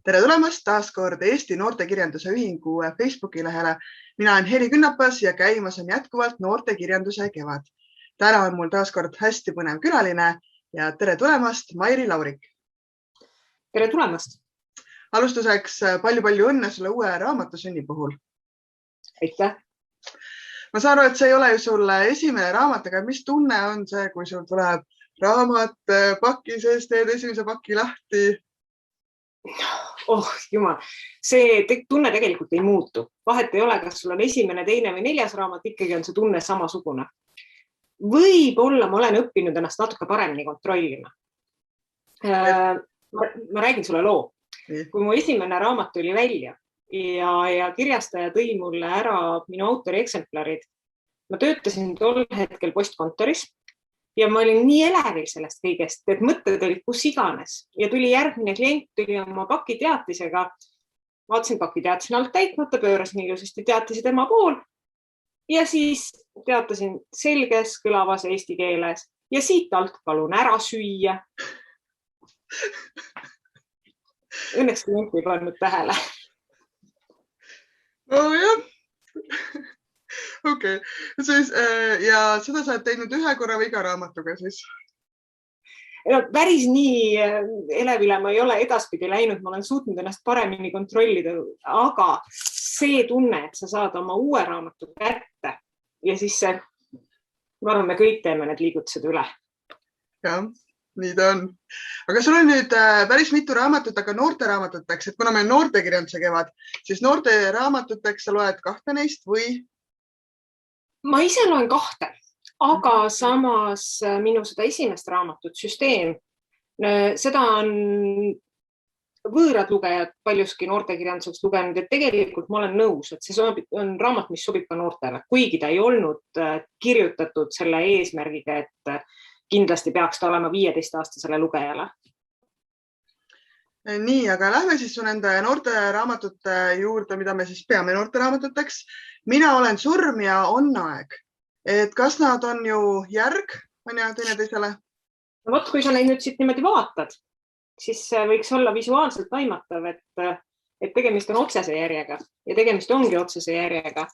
Tere tulemast taas kord Eesti Noortekirjanduse Ühingu Facebooki lehele. Mina olen Heli Künnapas ja käimas on jätkuvalt noortekirjanduse kevad. Täna on mul taas kord hästi põnev külaline ja tere tulemast, Mairi Laurik. Tere tulemast. Alustuseks palju õnne sulle uue raamatusünni puhul. Aitäh. Ma saan aru, et see ei ole ju sulle esimene raamat, aga mis tunne on see, kui sul tuleb raamat paki sees, teed esimese paki lahti? Oh, jumal. See tunne tegelikult ei muutu. Vahet ei ole, kas sul on esimene, teine või neljas raamat, ikkagi on see tunne samasugune. Võib-olla ma olen õppinud ennast natuke paremini kontrollima. Ma räägin sulle loo. Kui mu esimene raamat tuli välja ja kirjastaja tõi mulle ära minu autori eksemplarid, ma töötasin tol hetkel postkontoris ja ma olin nii elevil sellest kõigest, et mõtted olid kus iganes ja tuli järgmine klient, tuli oma pakiteatisega, vaatasin pakiteatisena alt täitmata, pöörasin ilusasti teatise tema pool ja siis teatasin selges kõlavas eesti keeles ja siit alt palun ära süüa. Õnneks klient ei pannud tähele. jah. Okei. Ja seda sa oled teinud ühe korra või iga raamatuga siis? Päris nii elevile ma ei ole edaspidi läinud, ma olen suutnud ennast paremini kontrollida, aga see tunne, et sa saad oma uue raamatu kätte ja siis see, ma arvan, me kõik teeme need liigutused üle. Jah, nii ta on. Aga sul on nüüd päris mitu raamatut, aga noorte raamatuteks, et kuna meil noortekirjanduse kevad, siis noorte raamatuteks sa loed 2 neist või? Ma ise loen 2, aga samas minu seda esimest raamatut, Süsteem, seda on võõrad lugejad paljuski noortekirjanduseks lugenud, et tegelikult ma olen nõus, et see on raamat, mis sobib ka noortele, kuigi ta ei olnud kirjutatud selle eesmärgiga, et kindlasti peaks ta olema 15-aastasele lugejale. Nii, aga lähme siis su nende noorte raamatute juurde, mida me siis peame noorte raamatuteks. Mina olen surm ja on aeg. Et kas nad on ju järg, on ja teine teisele? No võt, kui sa neid nüüd siit niimoodi vaatad, siis võiks olla visuaalselt aimatav, et tegemist on otsese järjega ja tegemist ongi otsese järjega.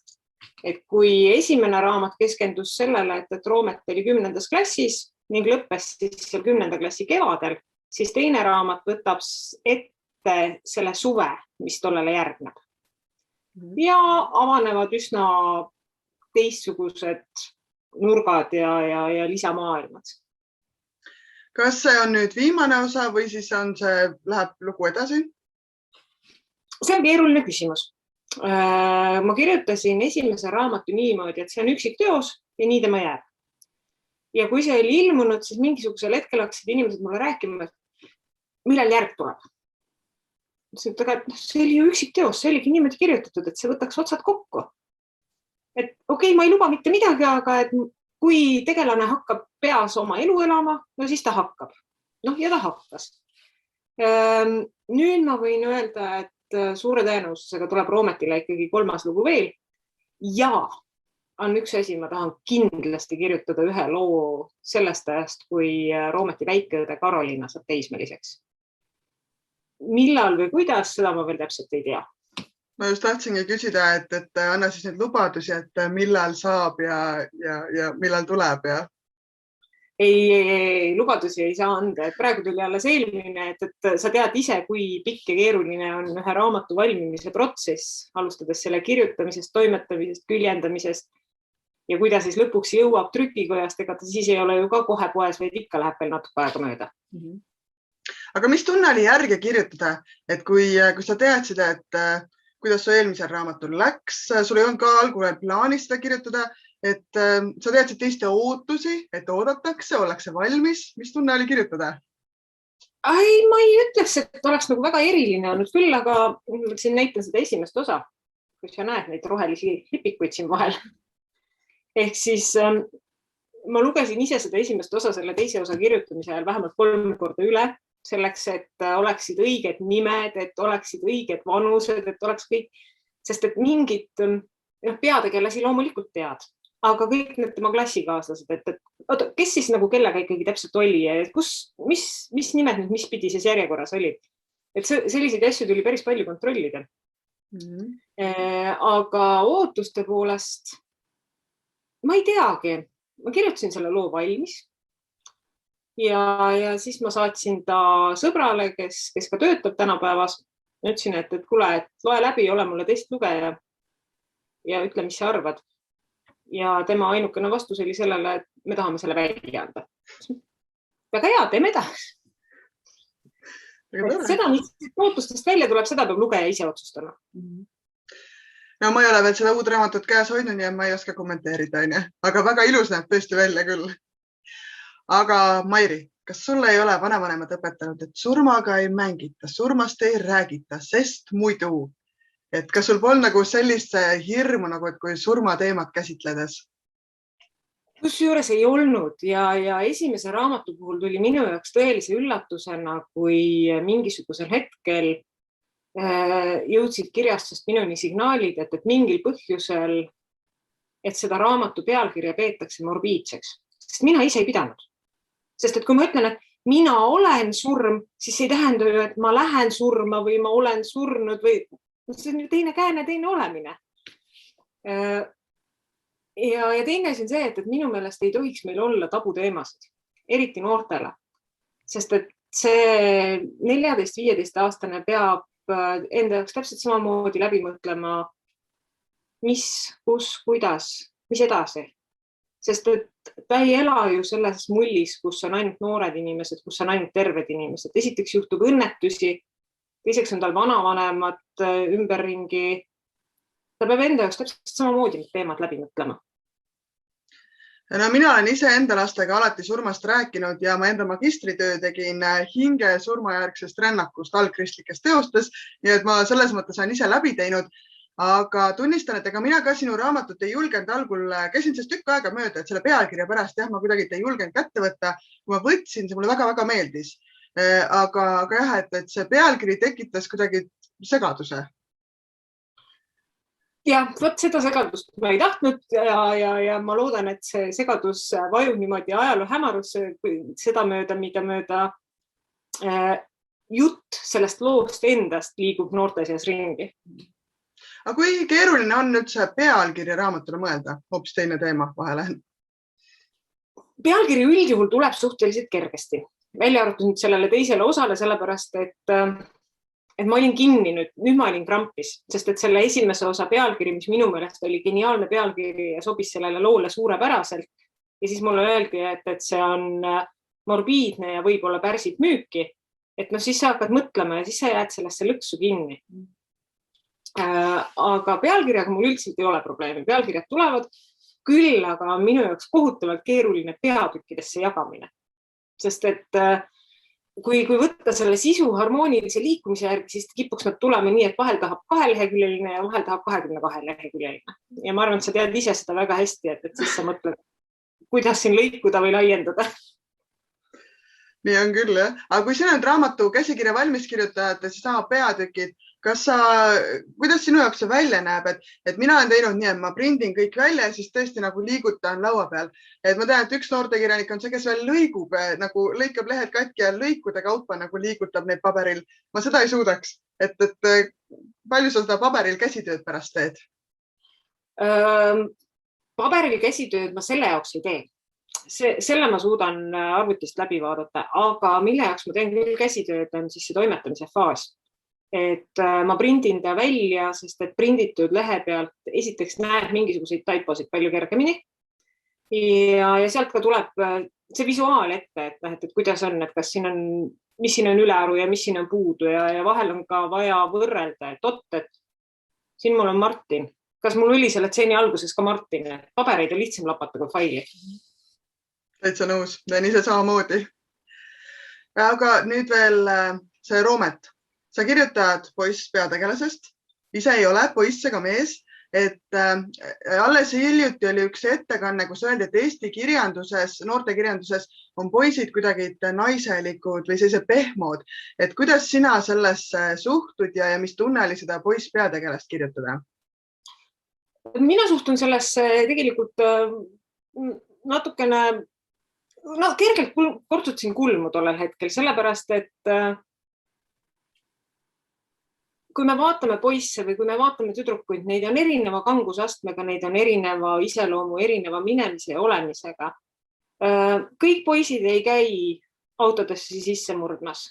Et kui esimene raamat keskendus sellele, et Roomet oli 10. klassis ning lõppes siis 10. klassi kevadel, siis teine raamat võtab ette selle suve, mis tollele järgneb. Ja avanevad üsna teistsugused nurgad ja lisamaailmad. Kas see on nüüd viimane osa või siis läheb lugu edasi? See on keeruline küsimus. Ma kirjutasin esimese raamatu niimoodi, et see on üksikteos ja nii tema jääb. Ja kui see oli ilmunud, siis mingisugusel hetkel hakkasid inimesed mulle rääkima, millal järg tuleb. See oli ju üksikteos, see oligi niimoodi kirjutatud, et see võtaks otsad kokku. Et okei, ma ei luba mitte midagi, aga et kui tegelane hakkab peas oma elu elama, no siis ta hakkab. Ja ta hakkas. Nüüd ma võin öelda, et suure tõenäosusega tuleb Roometile ikkagi 3. lugu veel. Ja on üks asi, ma tahan kindlasti kirjutada ühe loo sellest ajast, kui Roometi väikeõde Karoliina saab teismeliseks. Millal või kuidas, seda ma veel täpselt ei tea. Ma just tahtsingi küsida, et anna siis need lubadusi, et millal saab ja millal tuleb. Ja... Ei, lubadusi ei saa anda. Et praegu tuli alles eelmine, et sa tead ise, kui pikk ja keeruline on ühe raamatu valmimise protsess, alustades selle kirjutamisest, toimetamisest, küljendamisest ja kui ta siis lõpuks jõuab trükikojast, ega ta siis ei ole ju ka kohe poes, vaid ikka läheb veel natuke aega mööda. Aga mis tunne oli järge kirjutada, et kui sa teadsid, et kuidas su eelmisel raamatul läks, sul ei olnud ka algul plaanis seda kirjutada, et sa teadsid teiste ootusi, et oodatakse, ollakse valmis. Mis tunne oli kirjutada? Ma ei ütleks, et oleks nagu väga eriline olnud küll, aga siin näitan seda esimest osa, kui sa näed neid rohelisi lipikuid siin vahel. Ehk siis ma lugesin ise seda esimest osa selle teise osa kirjutamise ajal vähemalt 3 korda üle, selleks, et oleksid õiged nimed, et oleksid õiged vanused, et oleks kõik, sest et mingid peategelasi loomulikult tead, aga kõik need tema klassikaaslased, et kes siis nagu kellega ikkagi täpselt oli ja mis nimed nüüd, mis pidi siis järjekorras oli. et selliseid asju tuli päris palju kontrollida. Aga ootuste poolest ma ei teagi, ma kirjutasin selle loo valmis ja siis ma saatsin ta sõbrale, kes ka töötab tänapäevas. Ma ütlesin, et kuule, et loe läbi, ole mulle teistlugeja ja ütle, mis sa arvad. Ja tema ainukene vastus oli sellele, et me tahame selle välja anda. Väga hea, teeme edasi. Seda, mis ootustest välja tuleb, seda peab lugeja ise otsustama. No ma ei ole veel seda uud raamatut käes hoidnud ja ma ei oska kommenteerida, aga väga ilus näeb tõesti välja küll. Aga Mairi, kas sulle ei ole vanavanemad õpetanud, et surmaga ei mängita, surmast ei räägita, sest muidu, et kas sul polnud nagu sellist hirmu, nagu, et kui surmateemat käsitledes? Kusjuures ei olnud ja esimese raamatu puhul tuli minu jaoks tõelise üllatusena, kui mingisugusel hetkel jõudsid kirjastust minuni signaalid, et mingil põhjusel, et seda raamatu pealkirja peetakse morbiidseks, sest mina ise ei pidanud. Sest et kui ma ütlen, et mina olen surm, siis ei tähenda ju, et ma lähen surma või ma olen surnud või see on ju teine kääne, teine olemine. Ja teine asi on see, et minu meelest ei tohiks meil olla tabuteemasid, eriti noortele, sest et see 14-15-aastane peab enda jaoks täpselt samamoodi läbi mõtlema, mis, kus, kuidas, mis edasi. Sest et ta ei ela ju selles mullis, kus on ainult noored inimesed, kus on ainult terved inimesed. Esiteks juhtub õnnetusi, teiseks on tal vanavanemad ümberringi. Ta peab enda jaoks täpselt samamoodi teemad läbi mõtlema. No, mina olen ise enda lastega alati surmast rääkinud ja ma enda magistritöö tegin hinge surmajärgsest rännakust algkristlikes teostes, nii et ma selles mõttes olen ise läbi teinud, aga tunnistan, et ega mina ka sinu raamatut ei julgenud algul, käisin sellest tükk aega mööda, et selle pealkirja pärast ma kuidagi ei julgenud kätte võtta, kui ma võtsin, see mulle väga-väga meeldis. Aga jah, et see pealkiri tekitas kuidagi segaduse. Ja, võt seda segadust ma ei tahtnud ja ma loodan, et see segadus vajub niimoodi ajaloo hämarusse seda mööda, mida mööda jutt sellest loost endast liigub noorte seas ringi. Aga kui keeruline on nüüd see pealkiri raamatule mõelda? Hoopis teine teema vahele. Pealkiri üldjuhul tuleb suhteliselt kergesti. Välja arvatud sellele teisele osale, sellepärast, et ma olin kinni nüüd ma olin krampis, sest et selle esimese osa pealkiri, mis minu meelest oli geniaalne pealkiri ja sobis sellele loole suurepäraselt. Ja siis mulle öeldi, et see on morbiidne ja võib-olla pärsib müüki. Et siis sa hakkad mõtlema ja siis sa jääd sellesse lõksu kinni. Aga pealkirjaga mul üldiselt ei ole probleemi. Pealkirjad tulevad küll, aga minu jaoks kohutavalt keeruline peatükkidesse jagamine. Sest et kui võtta selle sisu harmoonilise liikumise järgi, siis kipuks nad tulema nii, et vahel tahab 2-leheküljeline ja vahel tahab 22-leheküljeline. Ja ma arvan, et sa tead ise seda väga hästi, et siis sa mõtled, kuidas siin lõikuda või laiendada. Nii on küll, jah. Aga kui sina nüüd raamatu käsikirja valmis kirjutad, siis sama peatükid, kuidas sinu jaoks see välja näeb, et mina olen teinud nii, et ma prindin kõik välja ja siis tõesti nagu liigutan laua peal. Et ma tean, et üks noortekirjanik on see, kes veel lõikab lehed katki ja lõikude kaupa nagu liigutab neid paberil. Ma seda ei suudaks. Et palju sa seda paberil käsitööd pärast teed? Paberil käsitööd ma selle jaoks ei tee. Selle ma suudan arvutist läbi vaadata, aga mille jaoks ma teen küll käsitööd on siis see toimetamise faas. Et ma prindin ta välja, sest et prinditud lehe pealt esiteks näeb mingisuguseid taiposid palju kergemini ja sealt ka tuleb see visuaal ette, et kuidas on, et mis siin on ülearu ja mis siin on puudu ja vahel on ka vaja võrrelda, et siin mul on Martin. Kas mul oli selle tseeni alguses ka Martin? Pabereid on lihtsam lapata kui faili. Täitsa nõus, teen ise samamoodi. Aga nüüd veel see Roomet. Sa kirjutad poiss peategelasest, ise ei ole poiss ega mees, et alles hiljuti oli üks ettekanne, kus öeldi, et Eesti kirjanduses, noortekirjanduses on poisid kuidagi naiselikud või sellised pehmod. Et kuidas sina sellesse suhtud ja mis tunne oli seda poiss peategelast kirjutada? Mina suhtun sellesse tegelikult natukene kergelt kortsutasin kulmu tollel hetkel, sellepärast, et kui me vaatame poisse või kui me vaatame tüdrukuid, neid on erineva kangusastmega, neid on erineva iseloomu, erineva minemise ja olemisega. Kõik poisid ei käi autodesse sisse murdmas.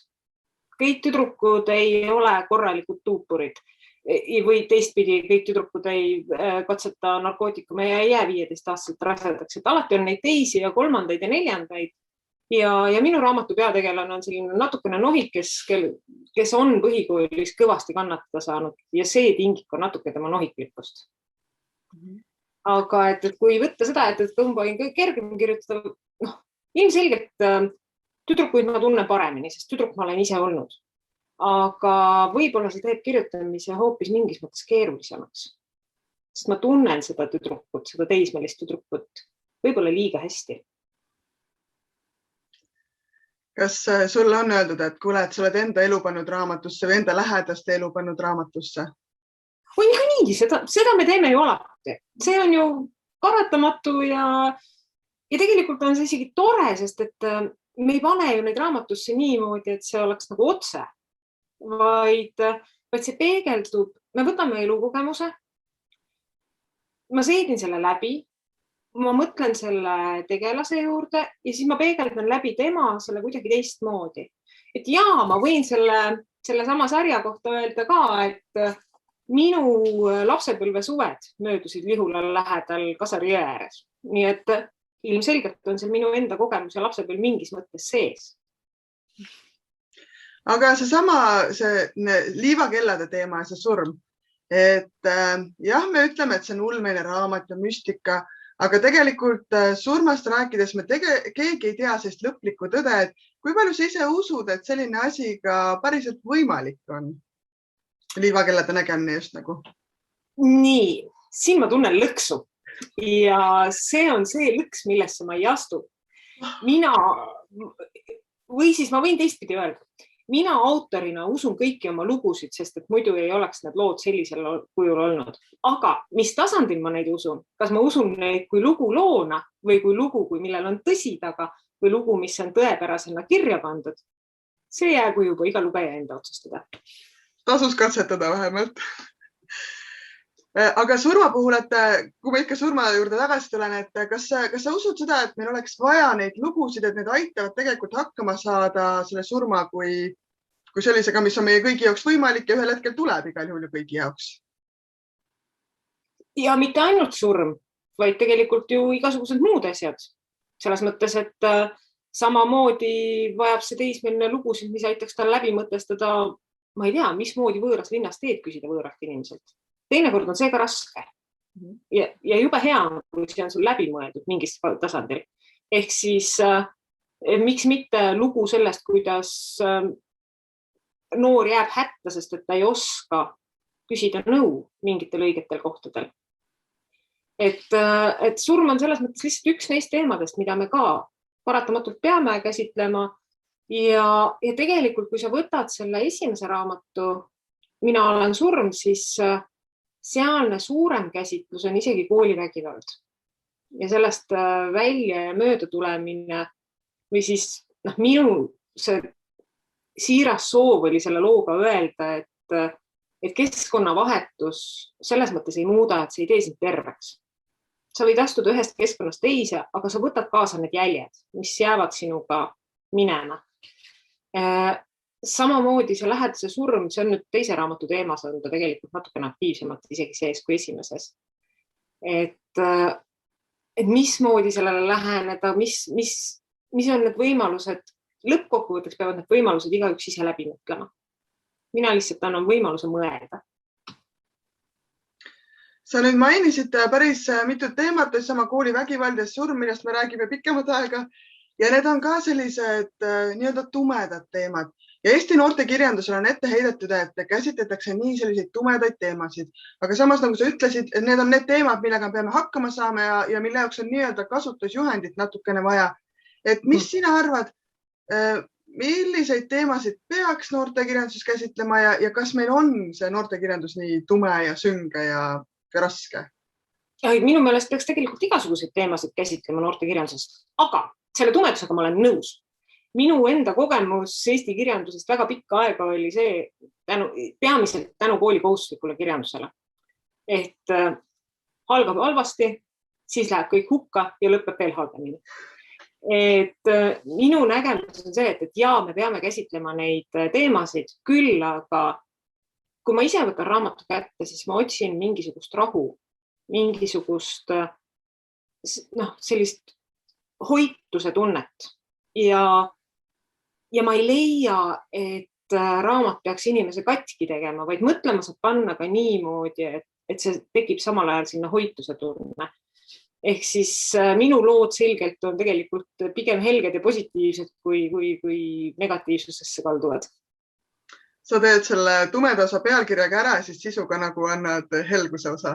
Kõik tüdrukud ei ole korralikud tuupurid või teistpidi kõik tüdrukud ei katseta narkootikume ja ei jää 15-aastaselt rasedaks. Et alati on neid teisi ja kolmandaid ja neljandaid. Ja minu raamatu peategelane on selline natukene nohik, kes on põhikoolis kõvasti kannatada saanud ja see tingib ka natuke tema nohiklikkust. Aga et kui võtta seda, et kõmba on kergem kirjutada, ilmselgelt tüdrukuid ma tunnen paremini, sest tüdruk ma olen ise olnud. Aga võib-olla see teeb kirjutamise hoopis mingis mõttes keerulisemaks. Sest ma tunnen seda tüdrukut, seda teismelist tüdrukut võib-olla liiga hästi. Kas sulle on öeldud, et kuule, et sa oled enda elu pannud raamatusse või enda lähedaste elu pannud raamatusse? Või nii, seda me teeme ju alati. See on ju paratamatu ja tegelikult on see isegi tore, sest et me ei pane ju neid raamatusse niimoodi, et see oleks nagu otse, vaid see peegeldub. Me võtame elukogemuse, ma seedin selle läbi, ma mõtlen selle tegelase juurde ja siis ma peegeldan läbi tema selle kuidagi teistmoodi. Et jaa, ma võin selle sama sarja kohta öelda ka, et minu lapsepõlve suved möödusid Lihula lähedal Kasari jõe ääres. Nii et ilmselgelt on see minu enda kogemus ja lapsepõlv mingis mõttes sees. Aga see liivakellade teema ja see surm. Et jah, me ütleme, et see on ulmeline raamat ja müstika, aga tegelikult surmast rääkides me keegi ei tea sellist lõplikku tõde, et kui palju sa ise usud, et selline asi ka päriselt võimalik on? Liivakellade nägemine just nagu. Nii, siin ma tunnen lõksu ja see on see lõks, millesse ma ei astu. Või siis ma võin teistpidi öelda. Mina autorina usun kõiki oma lugusid, sest et muidu ei oleks need lood sellisel kujul olnud. Aga mis tasandil ma neid usun? Kas ma usun neid kui lugu loona või kui lugu, millel on tõsi taga või lugu, mis on tõepärasena kirja pandud? See jäägu juba iga lugeja enda otsustada. Tasus katsetada vähemalt. Aga surma puhul, et kui ma ikka surma juurde tagasi tulen, et kas sa usud seda, et meil oleks vaja neid lugusid, et need aitavad tegelikult hakkama saada selle surma kui sellisega, mis on meie kõigi jaoks võimalik ja ühel hetkel tuleb igal juhul kõigi jaoks? Ja mitte ainult surm, vaid tegelikult ju igasugused muud asjad. Selles mõttes, et samamoodi vajab see teismeline lugusid, mis aitaks tal läbi mõtestada, ma ei tea, mismoodi võõras linnas teed küsida võõralt inimeselt. Teinekord on see ka raske ja jube hea, kui see on sul läbi mõeldud mingis tasandil. Ehk siis miks mitte lugu sellest, kuidas noor jääb hätta, sest et ta ei oska küsida nõu mingitel õigetel kohtadel. Et surm on selles mõttes lihtsalt üks neist teemadest, mida me ka paratamatult peame käsitlema. Ja tegelikult, kui sa võtad selle esimese raamatu Mina olen surm, siis sealne suurem käsitlus on isegi koolivägivald. Ja sellest välja ja mööda tulemine või siis minu see siiras soov oli selle looga öelda, et keskkonnavahetus selles mõttes ei muuda, et see ei tee sind terveks. Sa võid astuda ühest keskkonnast teise, aga sa võtad kaasa need jäljed, mis jäävad sinuga minema. Samamoodi see lähedase surm, see on nüüd teise raamatu teemas, on ta tegelikult natukene aktiivsemalt isegi sees kui esimeses. Et mismoodi sellele läheneda, mis on need võimalused, lõppkokkuvõtteks peavad need võimalused igaüks ise läbi mõtlema. Mina lihtsalt annan võimaluse mõelda. Sa nüüd mainisid päris mitut teemat, sama koolivägivald ja surm, millest me räägime pikemat aega ja need on ka sellised nii-öelda tumedad teemad. Ja Eesti noortekirjandusel on ette heidetud, et käsitletakse nii selliseid tumedaid teemasid. Aga samas, nagu sa ütlesid, need on need teemad, millega peame hakkama saama ja mille jaoks on nii-öelda kasutusjuhendit natukene vaja. Et mis sina arvad, milliseid teemasid peaks noortekirjanduses käsitlema ja kas meil on see noortekirjandus nii tume ja sünge ja raske? Minu meelest peaks tegelikult igasuguseid teemasid käsitlema noortekirjanduses, aga selle tumedusega ma olen nõus. minu enda kogemus Eesti kirjandusest väga pikka aega oli see peamiselt tänu koolikohustuslikule kirjandusele. Et algab halvasti, siis läheb kõik hukka ja lõpeb veel halvemini. Et minu nägemus on see, et jaa, me peame käsitlema neid teemasid küll, aga kui ma ise võtan raamatu kätte, siis ma otsin mingisugust rahu, mingisugust sellist hoituse tunnet ja ma ei leia, et raamat peaks inimese katki tegema, vaid mõtlema saab panna ka niimoodi, et see tekib samal ajal sinna hoituse tunne. Ehk siis minu lood selgelt on tegelikult pigem helged ja positiivsed, kui negatiivsusesse kalduvad. Sa teed selle tumeda osa pealkirjaga ära, siis sisuga nagu annad helguse osa.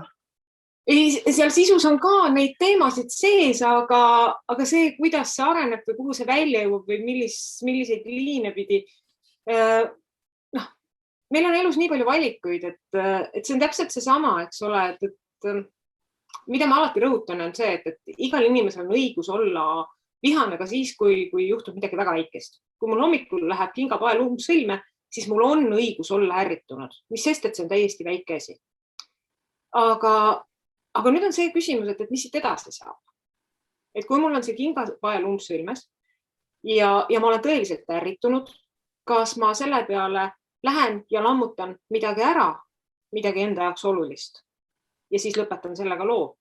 Seal sisus on ka neid teemasid sees, aga see, kuidas see areneb või kuhu see välja jõuab või milliseid liine pidi. Meil on elus nii palju valikuid, et see on täpselt see sama, eks ole, et mida ma alati rõhutan on see, et igal inimesel on õigus olla vihane ka siis, kui juhtub midagi väga väikest. Kui mul hommikul läheb kingapael sõlme, siis mul on õigus olla ärritunud, mis sest, et see on täiesti väike asi. Aga nüüd on see küsimus, et mis siit edasi saab. Et kui mul on see kingapael sõlmes ja ma olen tõeliselt ärritunud, kas ma selle peale lähen ja lammutan midagi ära, midagi enda jaoks olulist ja siis lõpetan sellega loo.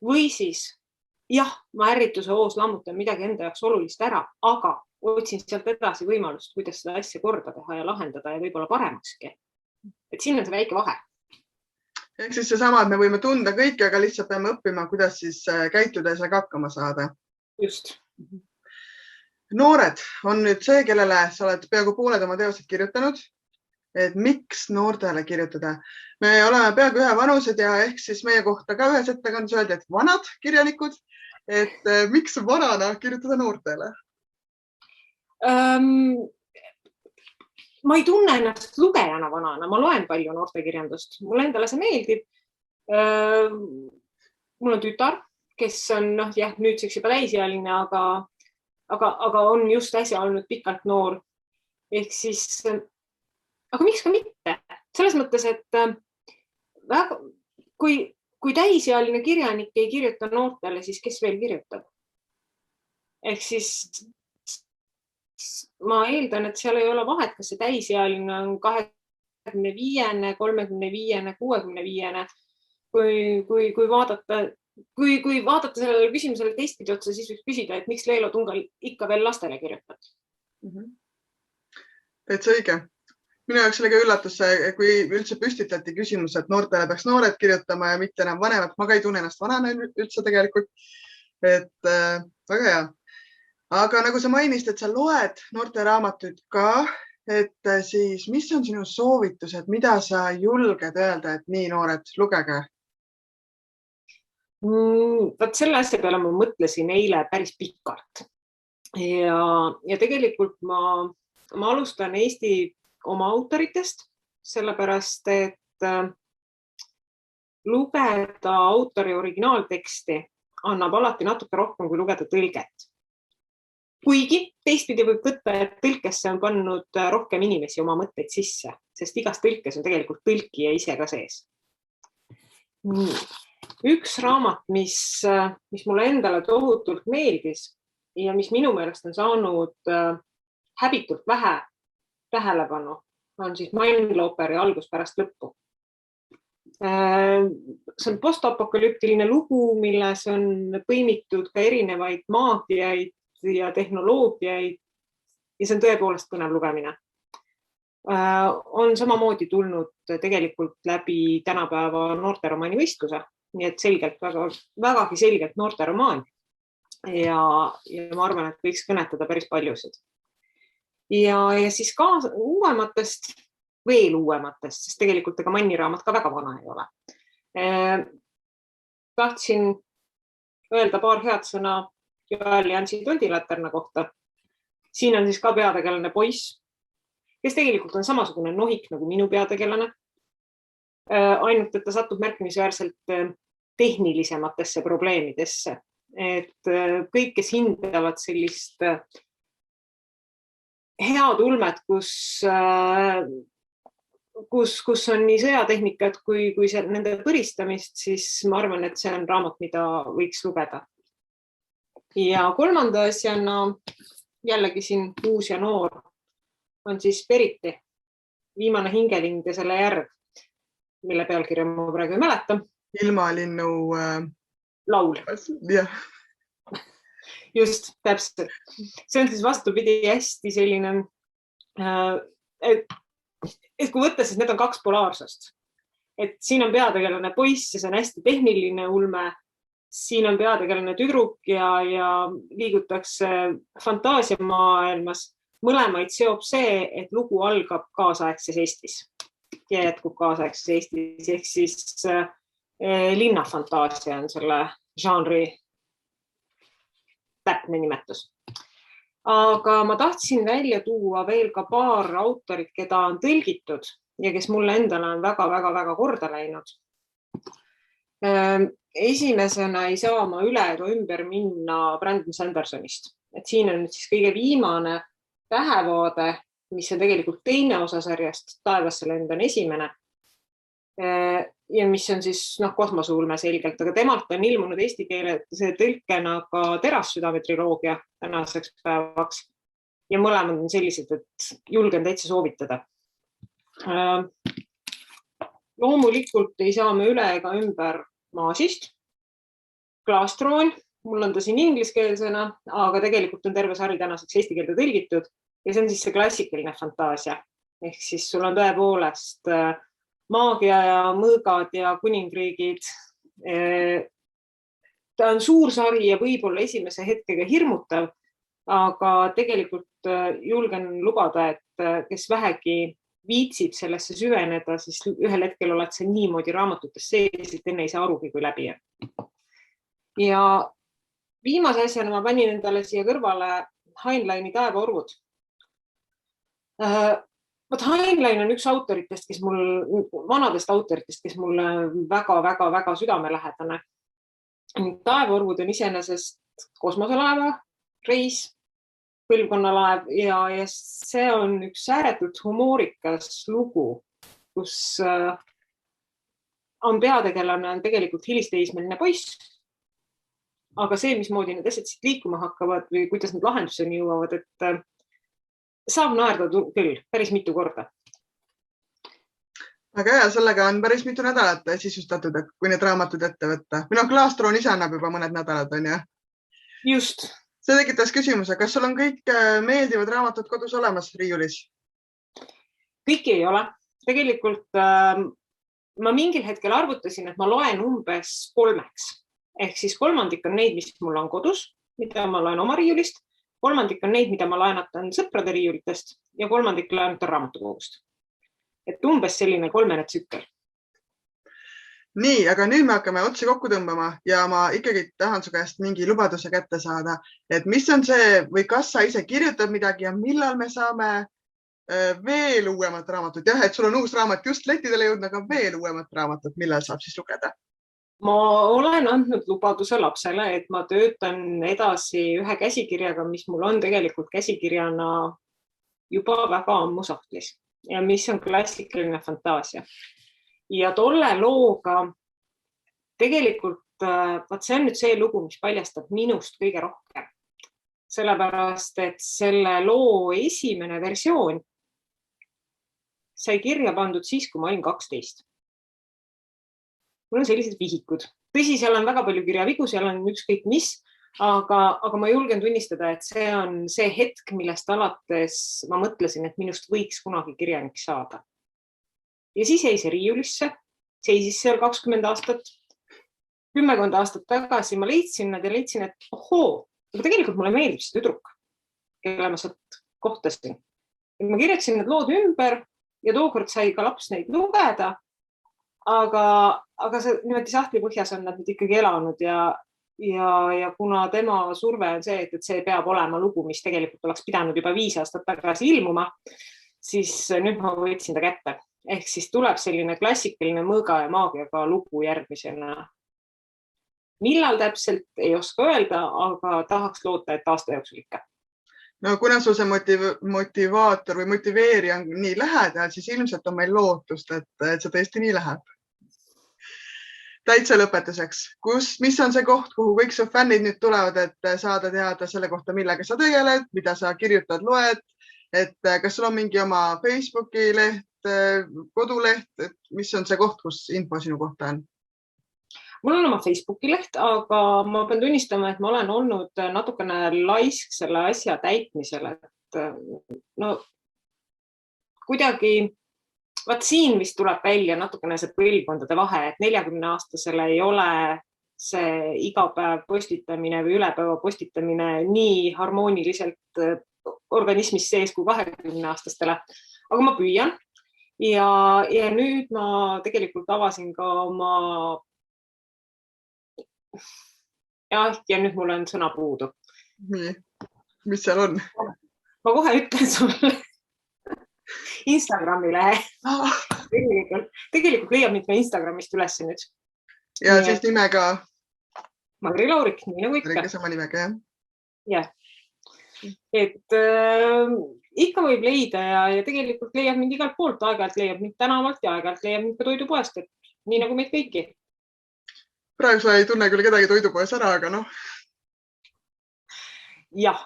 Või siis, jah, ma ärrituse hoos lammutan midagi enda jaoks olulist ära, aga otsin sealt edasi võimalust, kuidas seda asja korda teha ja lahendada ja võib-olla paremakski. Et siin on see väike vahe. Ehk siis see sama, et me võime tunda kõike, aga lihtsalt peame õppima, kuidas siis käituda ja sellega hakkama saada. Just. Noored on nüüd see, kellele sa oled peaaegu pooled oma teosed kirjutanud. Et miks noortele kirjutada? Me oleme peaaegu ühe vanused ja ehk siis meie kohta ka ühes ettekandes öeldi, et vanad kirjanikud. Et miks vanana kirjutada noortele? Ma ei tunne ennast lugejana vanana, ma loen palju noortekirjandust. Mulle endale see meeldib. Mul on tütar, kes on nüüdseks juba täisealine, aga on just äsja olnud pikalt noor. Ehk siis, aga miks ka mitte? Selles mõttes, et kui täisealine kirjanik ei kirjuta noortele, siis kes veel kirjutab? Ehk siis ma eeldan, et seal ei ole vahet, kas see täisealine on 25, 35, 65. Kui vaadata sellele küsimusele teistpidi otsa, siis võiks küsida, et miks Leelo Tungal ikka veel lastele kirjutab. Täitsa õige. Minu jaoks oli ka üllatus, kui üldse püstitati küsimus, et noortele peaks noored kirjutama ja mitte enam vanemad. Ma ka ei tunne ennast vanana üldse tegelikult. Et väga hea. Aga nagu sa mainisid, et sa loed noorte raamatuid ka, et siis mis on sinu soovitused, mida sa julged öelda, et nii noored, lugege? Vaat selle asja peale ma mõtlesin eile päris pikalt. Ja tegelikult ma alustan Eesti oma autoritest, sellepärast, et lugeda autori originaalteksti annab alati natuke rohkem, kui lugeda tõlget. Kuigi teistpidi võib võtta, et tõlkesse on pannud rohkem inimesi oma mõtteid sisse, sest igas tõlkes on tegelikult tõlkija ise ka sees. Üks raamat, mis mulle endale tohutult meeldis ja mis minu meelest on saanud häbitult vähe tähelepanu, on siis Mindlooperi Algus pärast lõppu. See on postapokalüptiline lugu, milles on põimitud ka erinevaid maagiaid ja tehnoloogiaid ja see on tõepoolest põnev lugemine. On samamoodi tulnud tegelikult läbi tänapäeva noorteromaani võistluse, nii et selgelt, vägagi selgelt noorteromaan ja ma arvan, et võiks kõnetada päris paljusid. Ja siis ka veel uuematest, sest tegelikult ega Manni raamat ka väga vana ei ole. Tahtsin öelda paar head sõna Joel Jansi Tondilaterna kohta. Siin on siis ka peategelane poiss, kes tegelikult on samasugune nohik nagu minu peategelane. Ainult, et ta satub märkimisväärselt tehnilisematesse probleemidesse. Et kõik, kes hindavad sellist head ulmet, kus on nii sõjatehnikat kui nende põristamist, siis ma arvan, et see on raamat, mida võiks lugeda. Ja kolmanda asjana, jällegi siin uus ja noor, on siis Periti Viimane hingelind ja selle järg, mille pealkirja ma praegu ei mäleta. Ilmalinnu laul. Jah. Just, täpselt. See on siis vastupidi hästi selline, et kui võtta, siis need on kaks polaarsust. Et siin on peategelane poiss ja see on hästi tehniline ulme. Siin on peategelane tüdruk ja liigutakse fantaasiamaailmas. Mõlemaid seob see, et lugu algab kaasaegses Eestis ja jätkub kaasaegses Eestis. Ehk siis linnafantaasia on selle žanri täpne nimetus. Aga ma tahtsin välja tuua veel ka paar autorit, keda on tõlgitud ja kes mulle endale on väga korda läinud. Esimesena ei saa ma üle ega ümber minna Brandon Sandersonist. Et siin on siis kõige viimane Tähevaade, mis on tegelikult teine osa sarjast, Taevasse lend on esimene. Ja mis on siis kosmoseulme selgelt, aga temalt on ilmunud eesti keele tõlkena ka Terassüdame triloogia tänaseks päevaks. Ja mõlemad on sellised, et julgen täitsa soovitada. Loomulikult ei saa me üle ega ümber Maasist. Klaastroon, mul on ta siin ingliskeelsena, aga tegelikult on terve sari tänaseks eesti keelde tõlgitud ja see on siis see klassikaline fantaasia. Ehk siis sul on tõepoolest maagia ja mõõgad ja kuningriigid. Ta on suur sari ja võib-olla esimese hetkega hirmutav, aga tegelikult julgen lubada, et kes vähegi viitsib sellesse süveneda, siis ühel hetkel oled see niimoodi raamatutes sees, et enne ei saa arugi, kui läbi on. Ja viimase asjana ma panin endale siia kõrvale Heinleini Taevaorvud. Heinlein on üks autoritest, vanadest autoritest, kes mulle väga südamelähedane. Taevaorvud on iseenesest kosmoselaeva reis, põlvkonnalaev ja see on üks ääretult humoorikas lugu, kus on peategelane on tegelikult hilisteismeline poiss. Aga see, mismoodi need asjad siit liikuma hakkavad või kuidas need lahenduseni jõuavad, et saab naerda küll päris mitu korda. Väga hea, sellega on päris mitu nädalat sisustatud, et kui need raamatud ette võtta. Minu Klaastroon ise annab juba mõned nädalad, on ju? Just. See tekitas küsimuse, kas sul on kõik meeldivad raamatud kodus olemas riiulis? Kõik ei ole. Tegelikult ma mingil hetkel arvutasin, et ma loen umbes 3. Ehk siis 3 on neid, mis mul on kodus, mida ma loen oma riiulist. 3 on neid, mida ma laenatan sõprade riiulitest ja 3 laenatan raamatukogust. Et umbes selline 3 tsükkel. Nii, aga nüüd me hakkame otsi kokku tõmbama ja ma ikkagi tahan su käest mingi lubaduse kätte saada, et mis on see või kas sa ise kirjutad midagi ja millal me saame veel uuemat raamatut. Jah, et sul on uus raamat just lettidele jõudnud, aga veel uuemat raamatut, millal saab siis lugeda? Ma olen andnud lubaduse lapsele, et ma töötan edasi ühe käsikirjaga, mis mul on tegelikult käsikirjana juba väga ammu sahtlis ja mis on klassikaline fantaasia. Ja tolle looga tegelikult, see on nüüd see lugu, mis paljastab minust kõige rohkem. Sellepärast, et selle loo esimene versioon sai kirja pandud siis, kui ma olin 12. Mul on sellised vihikud. Tõsi, seal on väga palju kirjavigu, seal on ükskõik mis, aga ma julgen tunnistada, et see on see hetk, millest alates ma mõtlesin, et minust võiks kunagi kirjanik saada. Ja siis jäi see riiulisse, seisis seal 20 aastat, 10 aastat tagasi ma leidsin nad ja leidsin, et ohoo, aga tegelikult mulle meeldib see tüdruk, kelle ma sealt kohtasin. Ja ma kirjutasin need lood ümber ja tookord sai ka laps neid lugeda, aga see niimoodi sahtli põhjas on nad nüüd ikkagi elanud ja kuna tema surve on see, et see peab olema lugu, mis tegelikult oleks pidanud juba 5 aastat tagasi ilmuma, siis nüüd ma võtsin ta kätte. Ehk siis tuleb selline klassikaline mõõga ja maagiaga lugu järgmisena. Millal täpselt ei oska öelda, aga tahaks loota, et aasta jooksul ikka. No kuna sul see motivaator või motiveerija on nii lähedal, siis ilmselt on meil lootust, et see tõesti nii läheb. Täitsa lõpetuseks, mis on see koht, kuhu kõik su fännid nüüd tulevad, et saada teada selle kohta, millega sa tegeled, mida sa kirjutad, loed, et kas sul on mingi oma Facebooki leht, koduleht, et mis on see koht, kus info sinu kohta on? Mul on oma Facebooki leht, aga ma pean tunnistama, et ma olen olnud natukene laisk selle asja täitmisele. No, kuidagi, vaat siin vist tuleb välja natukene see põlvkondade vahe, et 40-aastasele ei ole see iga päev postitamine või üle päeva postitamine nii harmooniliselt organismis sees kui 20-aastastele. Aga ma püüan ja nüüd ma tegelikult avasin ka oma ja nüüd mul on sõna puudu. Nii, mis seal on? Ma kohe ütlen sulle Instagrami lehe. Tegelikult leiab mind ka Instagramist üles nüüd. Ja siis nimega? Magri Laurik, nii nagu ikka. Sama nimega, jah? Et ikka võib leida ja tegelikult leiab mind igalt poolt, aeg-ajalt leiab mind tänavalt ja aeg-ajalt leiab mind ka toidupoest, et nii nagu meid kõiki. Praegu sa ei tunne küll kedagi toidupoes ära, aga noh. Jah,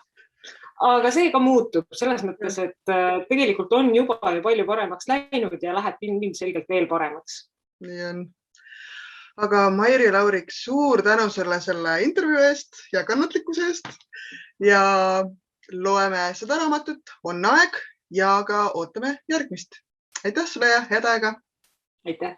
aga see ka muutub selles mõttes, et tegelikult on juba palju paremaks läinud ja läheb ilmselgelt veel paremaks. Nii on. Aga Mairi Laurik, suur tänu selle intervjuu eest ja kannatlikkuse eest ja loeme seda raamatut, on aeg ja ka ootame järgmist. Aitäh sulle ja head aega! Aitäh!